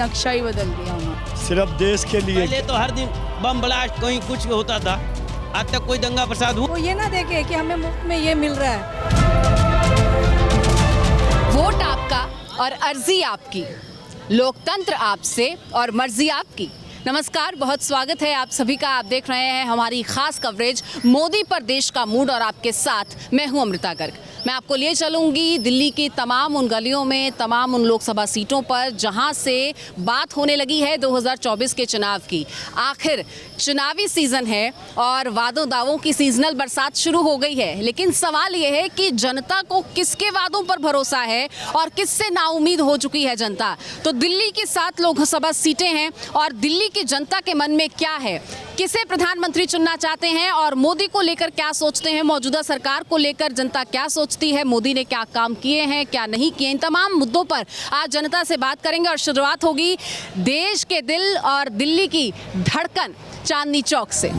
नक्शा ही बदल दिया उन्होंने। सिर्फ देश के लिए। पहले तो हर दिन बम ब्लास्ट कहीं कुछ होता था, आज तक कोई दंगा फसाद हुआ? वो ये ना देखे कि हमें मुफ्त में ये मिल रहा है। वोट आपका और अर्जी आपकी, लोकतंत्र आपसे और मर्जी आपकी। नमस्कार, बहुत स्वागत है आप सभी का। आप देख रहे हैं हमारी खास कवरेज मोदी पर देश का मूड, और आपके साथ मैं हूं अमृता गर्ग। मैं आपको लिए चलूंगी दिल्ली की तमाम उन गलियों में, तमाम उन लोकसभा सीटों पर जहां से बात होने लगी है 2024 के चुनाव की। आखिर चुनावी सीजन है और वादों दावों की सीजनल बरसात शुरू हो गई है, लेकिन सवाल यह है कि जनता को किसके वादों पर भरोसा है और किससे नाउम्मीद हो चुकी है जनता। तो दिल्ली की 7 लोकसभा सीटें हैं और दिल्ली की जनता के मन में क्या है, किसे प्रधानमंत्री चुनना चाहते हैं और मोदी को लेकर क्या सोचते हैं, मौजूदा सरकार को लेकर जनता क्या सोचती है, मोदी ने क्या काम किए हैं क्या नहीं किए, इन तमाम मुद्दों पर आज जनता से बात करेंगे। और शुरुआत होगी देश के दिल और दिल्ली की धड़कन चांदनी चौक से।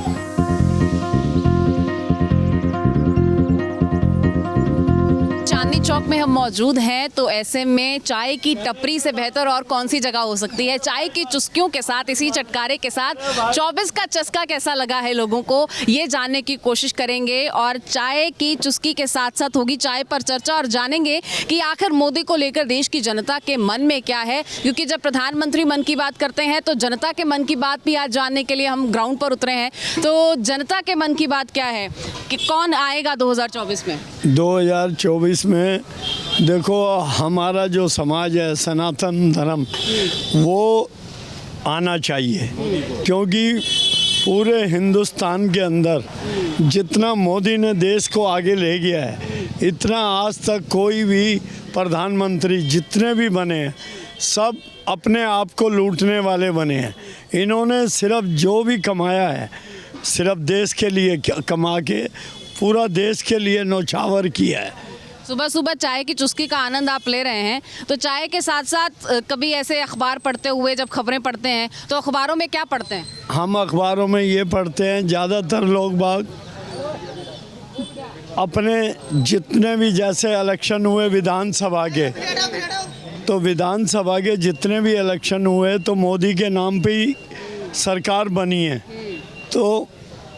चांदनी चौक में हम मौजूद हैं, तो ऐसे में चाय की टपरी से बेहतर और कौन सी जगह हो सकती है। चाय की चुस्कियों के साथ, इसी चटकारे के साथ 24 का चस्का कैसा लगा है लोगों को, ये जानने की कोशिश करेंगे। और चाय की चुस्की के साथ साथ होगी चाय पर चर्चा, और जानेंगे कि आखिर मोदी को लेकर देश की जनता के मन में क्या है। क्योंकि जब प्रधानमंत्री मन की बात करते हैं तो जनता के मन की बात भी आज जानने के लिए हम ग्राउंड पर उतरे हैं। तो जनता के मन की बात क्या है कि कौन आएगा 2024 में? 2024 में देखो, हमारा जो समाज है सनातन धर्म, वो आना चाहिए। क्योंकि पूरे हिंदुस्तान के अंदर जितना मोदी ने देश को आगे ले गया है, इतना आज तक कोई भी प्रधानमंत्री जितने भी बने हैं, सब अपने आप को लूटने वाले बने हैं। इन्होंने सिर्फ जो भी कमाया है सिर्फ देश के लिए कमा के पूरा देश के लिए नौछावर किया है। सुबह सुबह चाय की चुस्की का आनंद आप ले रहे हैं, तो चाय के साथ साथ कभी ऐसे अखबार पढ़ते हुए जब खबरें पढ़ते हैं तो अखबारों में क्या पढ़ते हैं? हम अखबारों में ये पढ़ते हैं, ज़्यादातर लोग बाग अपने जितने भी जैसे इलेक्शन हुए विधानसभा के, तो विधानसभा के जितने भी इलेक्शन हुए तो मोदी के नाम पे ही सरकार बनी है। तो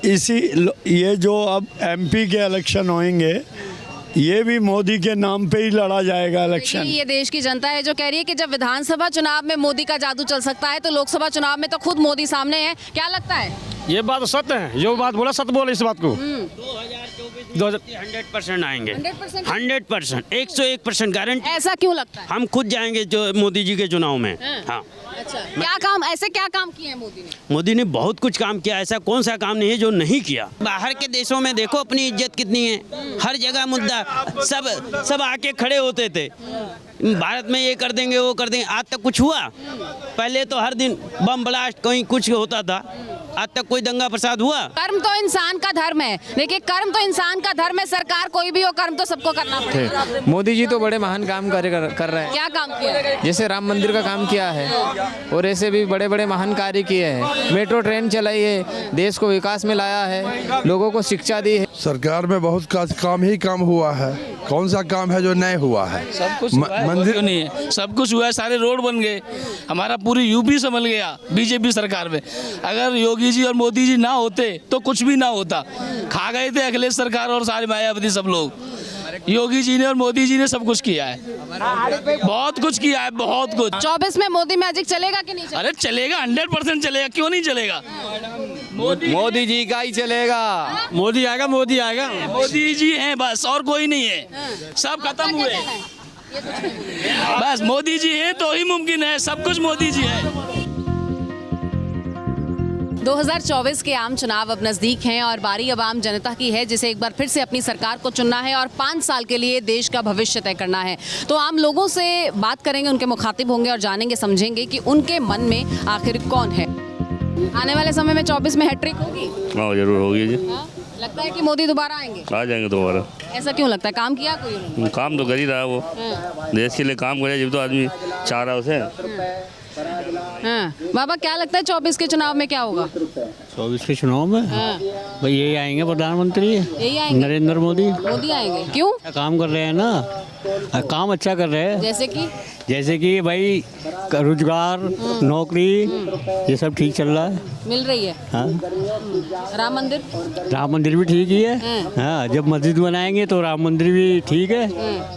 ये जो अब एमपी के इलेक्शन होंगे, ये भी मोदी के नाम पे ही लड़ा जाएगा इलेक्शन। ये देश की जनता है जो कह रही है कि जब विधानसभा चुनाव में मोदी का जादू चल सकता है तो लोकसभा चुनाव में तो खुद मोदी सामने है। क्या लगता है? ये बात सत्य है, जो बात बोला सत्य बोले इस बात को। 100% आएंगे, 100%, 101% गारंटी। ऐसा क्यों लगता है? हम खुद जाएंगे जो मोदी जी के चुनाव में। हाँ। अच्छा, क्या काम, ऐसे क्या काम किए हैं मोदी ने? मोदी ने बहुत कुछ काम किया, ऐसा कौन सा काम नहीं है जो नहीं किया। बाहर के देशों में देखो अपनी इज्जत कितनी है, हर जगह मुद्दा, सब आके खड़े होते थे। भारत में ये कर देंगे वो कर देंगे, आज तक कुछ हुआ? पहले तो हर दिन बम ब्लास्ट कहीं कुछ होता था, आज तक कोई दंगा फसाद हुआ? कर्म तो इंसान का धर्म है। देखिए, कर्म तो इंसान का धर्म है, सरकार कोई भी हो कर्म तो सबको करना पड़ेगा। मोदी जी तो बड़े महान काम कर रहे हैं। क्या काम किया? जैसे राम मंदिर का काम किया है और ऐसे भी बड़े बड़े महान कार्य किए हैं। मेट्रो ट्रेन चलाई है, देश को विकास में लाया है, लोगों को शिक्षा दी है। सरकार में बहुत काम ही काम हुआ है, कौन सा काम है जो नहीं हुआ है? सब कुछ मंदिर नहीं है, सब कुछ हुआ है, सारे रोड बन गए, हमारा पूरी यूपी संभल गया बीजेपी सरकार में। अगर योगी जी और मोदी जी ना होते तो कुछ भी ना होता। खा गए थे अखिलेश सरकार और सारे मायावती सब लोग। योगी जी ने और मोदी जी ने सब कुछ किया है, बहुत कुछ किया है, बहुत कुछ। 24 में मोदी मैजिक चलेगा कि नहीं चलेगा? अरे चलेगा, 100% चलेगा, क्यों नहीं चलेगा? मोदी जी का ही चलेगा। मोदी आएगा, मोदी आएगा। मोदी जी हैं बस, और कोई नहीं है, सब खत्म हुए। बस मोदी जी हैं तो ही मुमकिन है, सब कुछ मोदी जी है। 2024 के आम चुनाव अब नज़दीक हैं और बारी अब आम जनता की है, जिसे एक बार फिर से अपनी सरकार को चुनना है और 5 साल के लिए देश का भविष्य तय करना है। तो आम लोगों से बात करेंगे, उनके मुखातिब होंगे और जानेंगे समझेंगे कि उनके मन में आखिर कौन है। आने वाले समय में 24 में हैट्रिक होगी? हाँ, जरूर होगी जी। लगता है कि मोदी दोबारा आएंगे? आ जाएंगे दोबारा। ऐसा क्यों लगता है? काम किया कोई उन्होंने? काम तो कर ही रहा है वो, देश के लिए काम करे जब तो आदमी चाह रहा है उसे। हाँ बाबा क्या लगता है 24 के चुनाव में क्या होगा? 24 के चुनाव में हाँ भाई यही आएंगे प्रधानमंत्री यही आएंगे, नरेंद्र मोदी। मोदी आएंगे। क्यों? काम कर रहे हैं ना, काम अच्छा कर रहे हैं। जैसे कि भाई रोजगार, नौकरी, ये सब ठीक चल रहा है। मिल रही है। हाँ, राम मंदिर राम मंदिर भी ठीक ही है। हाँ, जब मस्जिद बनाएंगे तो राम मंदिर भी ठीक है।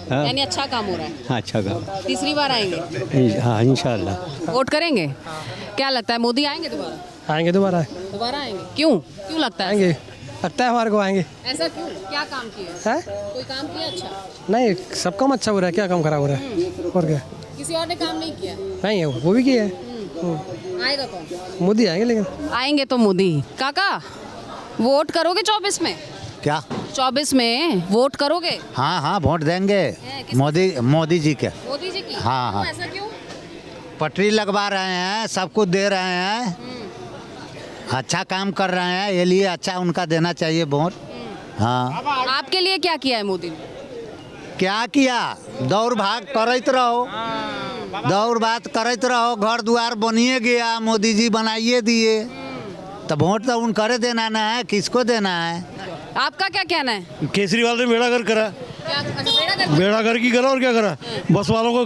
हाँ, यानी अच्छा काम हो रहा है। हाँ, अच्छा काम। तीसरी बार आएंगे? हाँ, इंशाल्लाह। वोट करेंगे? क्या लगता है मोदी आएंगे दोबारा? आएंगे दोबारा। दोबारा आएंगे? क्यों लगता है? आएंगे, लगता है हमारे को आएंगे। ऐसा क्यों? क्या काम किया है? कोई काम किया अच्छा? नहीं, सब काम अच्छा हो रहा है, क्या काम खराब हो रहा है? और क्या? किसी और ने काम नहीं किया? नहीं, वो भी किया है। आएगा कौन? मोदी आएंगे। लेकिन आएंगे तो मोदी। काका वोट करोगे 24 में? क्या 24 में वोट करोगे? हाँ हाँ वोट देंगे मोदी जी के। मोदी जी की? हाँ, हाँ। ऐसा क्यों? पटरी लगवा रहे हैं, सब कुछ दे रहे हैं, अच्छा काम कर रहे हैं, ये लिए अच्छा उनका देना चाहिए वोट। हाँ। आपके लिए क्या किया है मोदी ने? क्या किया? दौड़ भाग करते रहो, दौड़ भाग करते रहो, घर द्वार बनिए गया, मोदी जी बनाइए दिए, तो वोट तो उन करे देना ना है, किसको देना है? आपका क्या कहना है? केजरीवाल ने बेड़ा कर करा, बेड़ा कर की करा और क्या करा। बस वालों को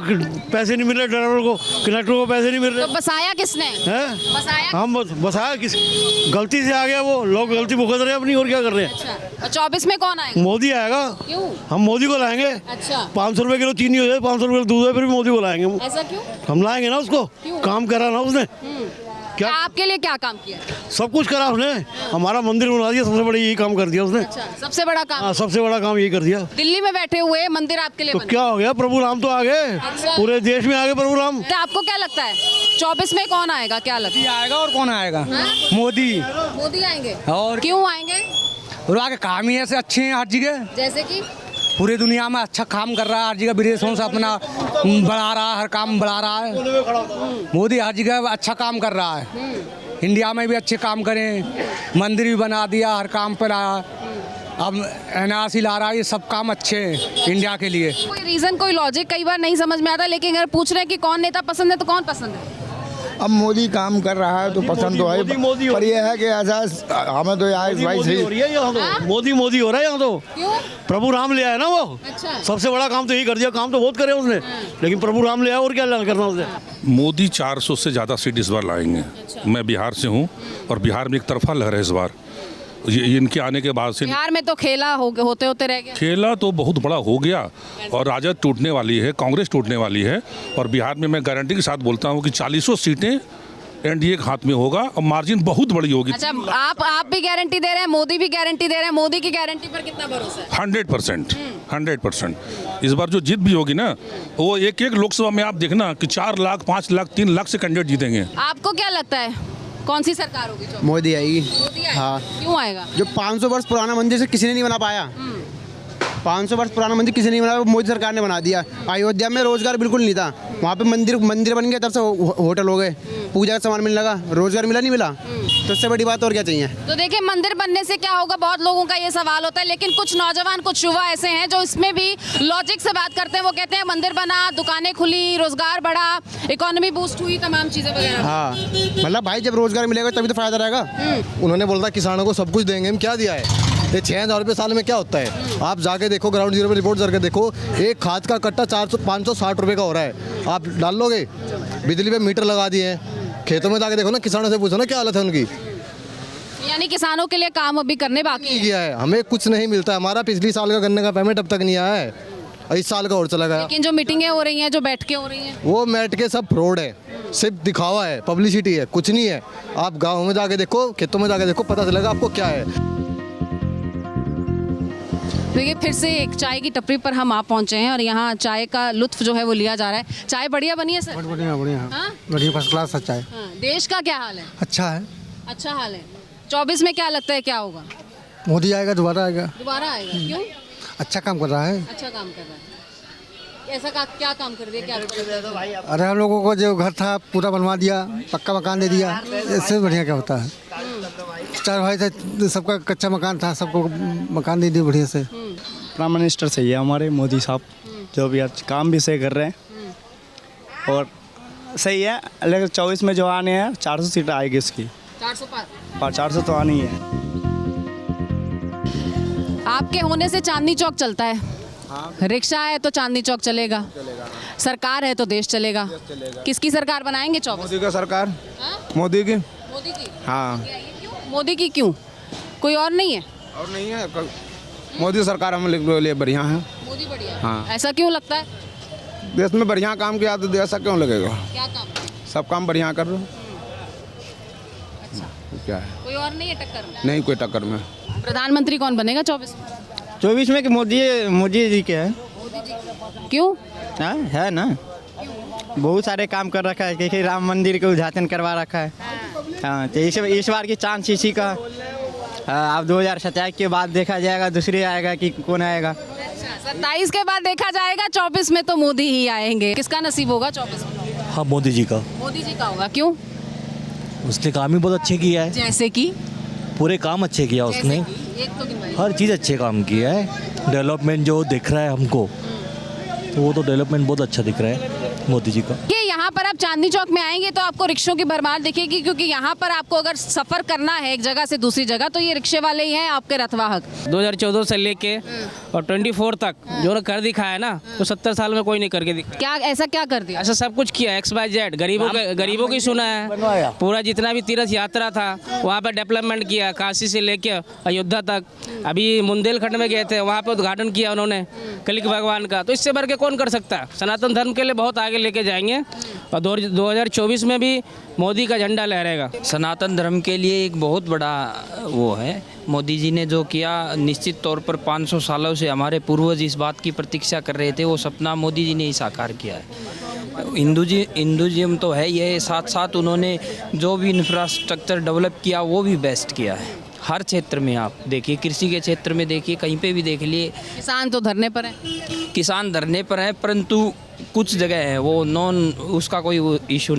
पैसे नहीं मिल रहे, ड्राइवर को, कंडक्टर को पैसे नहीं मिल रहे। तो बसाया किसने? हैं? बसाया? हम बसाया किस गलती से आ गया, वो लोग गलती भुगत रहे हैं अपनी, और क्या कर रहे हैं। अच्छा, और 24 में कौन आएगा? मोदी आएगा। क्यों? हम मोदी को लाएंगे। अच्छा, 500 रुपए किलो चीनी हो जाए, 500 रुपए दूध है, फिर भी मोदी को लाएंगे। ऐसा क्यों? हम लाएंगे ना उसको, काम करा ना उसने। क्या आपके लिए क्या काम किया? सब कुछ करा उसने, हमारा मंदिर बना दिया, सबसे बड़ा यही काम कर दिया उसने। अच्छा, सबसे बड़ा काम? हाँ, सबसे बड़ा काम यही कर दिया। दिल्ली में बैठे हुए मंदिर आपके लिए तो बना। क्या हो गया, प्रभु राम तो आ गए। अच्छा। पूरे देश में आ गए प्रभु राम। तो आपको क्या लगता है 24 में कौन आएगा? क्या लगता है? आएगा और कौन आएगा? हाँ? मोदी। मोदी आएंगे? और क्यों आएंगे? और आगे काम ही ऐसे अच्छे हैं हर जगह, जैसे कि पूरी दुनिया में अच्छा काम कर रहा है, हर जगह विदेशों से अपना बढ़ा रहा है, हर काम बढ़ा रहा है। मोदी हर जगह अच्छा काम कर रहा है, इंडिया में भी अच्छे काम करें, मंदिर भी बना दिया, हर काम पर आया, अब NRC ला रहा है, ये सब काम अच्छे हैं इंडिया के लिए। कोई रीजन, कोई लॉजिक कई बार नहीं समझ में आता, लेकिन अगर पूछ रहे हैं कि कौन नेता पसंद है तो कौन पसंद है? अब मोदी काम कर रहा है तो पसंद तो है, पर ये है कि ऐसा हमें तो यार भाई सही मोदी हो रहा है यहाँ तो। क्यों? प्रभु राम ले आया ना वो। अच्छा। सबसे बड़ा काम तो यही कर दिया, काम तो बहुत करे उसने, लेकिन प्रभु राम ले आया, और क्या करना उसने। मोदी 400 से ज़्यादा सीट इस बार लाएंगे। मैं बिहार से हूँ और बिहार में एक तरफा लहर है इस बार, ये इनके आने के बाद से। बिहार में तो खेला होते होते रह गया। खेला तो बहुत बड़ा हो गया और राजद टूटने वाली है, कांग्रेस टूटने वाली है, और बिहार में मैं गारंटी के साथ बोलता हूँ कि 40 सीटें एनडीए के हाथ में होगा और मार्जिन बहुत बड़ी होगी। अच्छा, आप भी गारंटी दे रहे हैं, मोदी भी गारंटी दे रहे हैं, मोदी की गारंटी पर कितना भरोसा है? 100%। इस बार जो जीत भी होगी ना, वो एक लोकसभा में आप देखना कि 4 लाख, 5 लाख, 3 लाख से कैंडिडेट जीतेंगे। आपको क्या लगता है कौन सी सरकार होगी? मोदी आएगी। मोदी आएगा? हाँ। क्यों आएगा? जो 500 वर्ष पुराना मंदिर से किसी ने नहीं बना पाया, 500 वर्ष पुराना मंदिर किसी ने नहीं बनाया, मोदी सरकार ने बना दिया। अयोध्या में रोजगार बिल्कुल नहीं था, वहाँ पे मंदिर बन गया, तब से होटल हो गए, पूजा का सामान मिलने लगा, रोजगार मिला नहीं मिला, तो इससे बड़ी बात और क्या चाहिए। तो देखिए, मंदिर बनने से क्या होगा, बहुत लोगों का ये सवाल होता है, लेकिन कुछ नौजवान, कुछ युवा ऐसे हैं जो इसमें भी लॉजिक से बात करते हैं। वो कहते हैं मंदिर बना, दुकानें खुली, रोजगार बढ़ा, इकोनॉमी बूस्ट हुई, तमाम चीजें वगैरह। हाँ, मतलब भाई जब रोजगार मिलेगा तभी तो फायदा रहेगा। उन्होंने बोला किसानों को सब कुछ देंगे, हम क्या दिया है? ये 6,000 रुपये साल में क्या होता है? आप जाके देखो, ग्राउंड जीरो पे रिपोर्ट करके देखो, एक खाद का कट्टा 560 रुपये का हो रहा है। आप डाल लोगे, बिजली पे मीटर लगा दिए हैं, खेतों में जाके देखो ना, किसानों से पूछो ना क्या हालत है उनकी। यानी किसानों के लिए काम अभी करने बाकी किया है, हमें कुछ नहीं मिलता। हमारा पिछली साल का गन्ने का पेमेंट अब तक नहीं आया है, इस साल का और चला गया। लेकिन जो मीटिंगें हो रही हैं, जो बैठकें हो रही हैं, वो बैठ के सब फ्रॉड है, सिर्फ दिखावा है, पब्लिसिटी है, कुछ नहीं है। आप गाँव में जाके देखो, खेतों में जाके देखो, पता चलेगा आपको क्या है। देखिए, फिर से एक चाय की टपरी पर हम आप पहुंचे हैं और यहाँ चाय का लुत्फ जो है वो लिया जा रहा है। चाय बढ़िया बनी है सर? बढ़िया हाँ? बढ़िया, फर्स्ट क्लास अच्छा है। हाँ, देश का क्या हाल है? अच्छा है। अच्छा हाल है। 24 में क्या लगता है क्या होगा? मोदी आएगा, दोबारा आएगा। दोबारा आएगा? क्यों? अच्छा काम कर रहा है। अच्छा काम कर रहा है। ऐसा क्या काम कर दिया? क्या? अरे हम लोगों को जो घर था पूरा बनवा दिया, पक्का मकान दे दिया, इससे बढ़िया क्या होता है? 4 भाई थे, सबका कच्चा मकान था, सबको मकान दे दिया बढ़िया से। प्राइम मिनिस्टर सही है हमारे मोदी साहब, जो भी आज काम भी सही कर रहे हैं और सही है, लेकिन 24 में जो आने हैं 400 सीट आएगी इसकी। 400 पार। 400 तो आनी है। आपके होने से चांदनी चौक चलता है। रिक्शा है तो चांदनी चौक चलेगा। सरकार है तो देश चलेगा। किसकी सरकार बनाएंगे 24? मोदी का सरकार। हाँ? मोदी की। मोदी की। हाँ। मोदी की क्यों? कोई और नहीं है? और नहीं है, मोदी सरकार हम लिए बढ़िया है। मोदी बढ़िया है। हाँ। ऐसा क्यों लगता है? देश में बढ़िया काम किया तो ऐसा क्यों लगेगा? क्या काम? सब काम बढ़िया कर रहे हो। अच्छा, क्या है? कोई और नहीं है टक्कर में? नहीं कोई टक्कर में। प्रधानमंत्री कौन बनेगा 24 में? 24 में कि मोदी जी के है। क्यों? है ना, बहुत सारे काम कर रखा है, क्योंकि राम मंदिर का उद्घाटन करवा रखा है। हाँ, तो इस बार की चांस इसी का। अब 2027 के बाद देखा जाएगा, दूसरे आएगा कि कौन आएगा। 27 के बाद देखा जाएगा, 24 में तो मोदी ही आएंगे। किसका नसीब होगा 24 में? हाँ, मोदी जी का। मोदी जी का होगा। क्यों? उसने काम ही बहुत अच्छे किया है। जैसे कि पूरे काम अच्छे किया उसने, एक तो गिनवाइए। हर चीज़ अच्छे काम किया है। डेवलपमेंट जो दिख रहा है हमको, तो वो तो डेवलपमेंट बहुत अच्छा दिख रहा है मोदी जी का। ये यहाँ पर आप चांदनी चौक में आएंगे तो आपको रिक्शों की भरमार दिखेगी, क्योंकि यहाँ पर आपको अगर सफर करना है एक जगह से दूसरी जगह तो ये रिक्शे वाले ही हैं आपके रथवाहक। 2014 से लेके और 24 तक जो कर दिखाया ना, तो 70 साल में कोई नहीं करके दिखाया। क्या ऐसा क्या कर दिया? ऐसा सब कुछ किया, XYZ। गरीबों की सुना है। पूरा जितना भी तीर्थ यात्रा था वहाँ पर डेवलपमेंट किया, काशी से लेके अयोध्या तक। अभी बुंदेलखंड में गए थे, वहाँ पे उद्घाटन किया उन्होंने कलिक भगवान का। तो इससे बढ़ के कौन कर सकता है? सनातन धर्म के लिए बहुत आगे लेके जाएंगे और 2024 में भी मोदी का झंडा लहरेगा। सनातन धर्म के लिए एक बहुत बड़ा वो है मोदी जी ने जो किया। निश्चित तौर पर 500 सालों से हमारे पूर्वज इस बात की प्रतीक्षा कर रहे थे, वो सपना मोदी जी ने ही साकार किया है। हिंदुज़म तो है ये, साथ साथ उन्होंने जो भी इंफ्रास्ट्रक्चर डेवलप किया वो भी बेस्ट किया है। हर क्षेत्र में आप देखिए, कृषि के क्षेत्र में देखिए, कहीं पे भी देख लिए। किसान तो धरने पर है। किसान धरने पर है, परंतु कुछ जगह है वो नॉन, उसका कोई इशू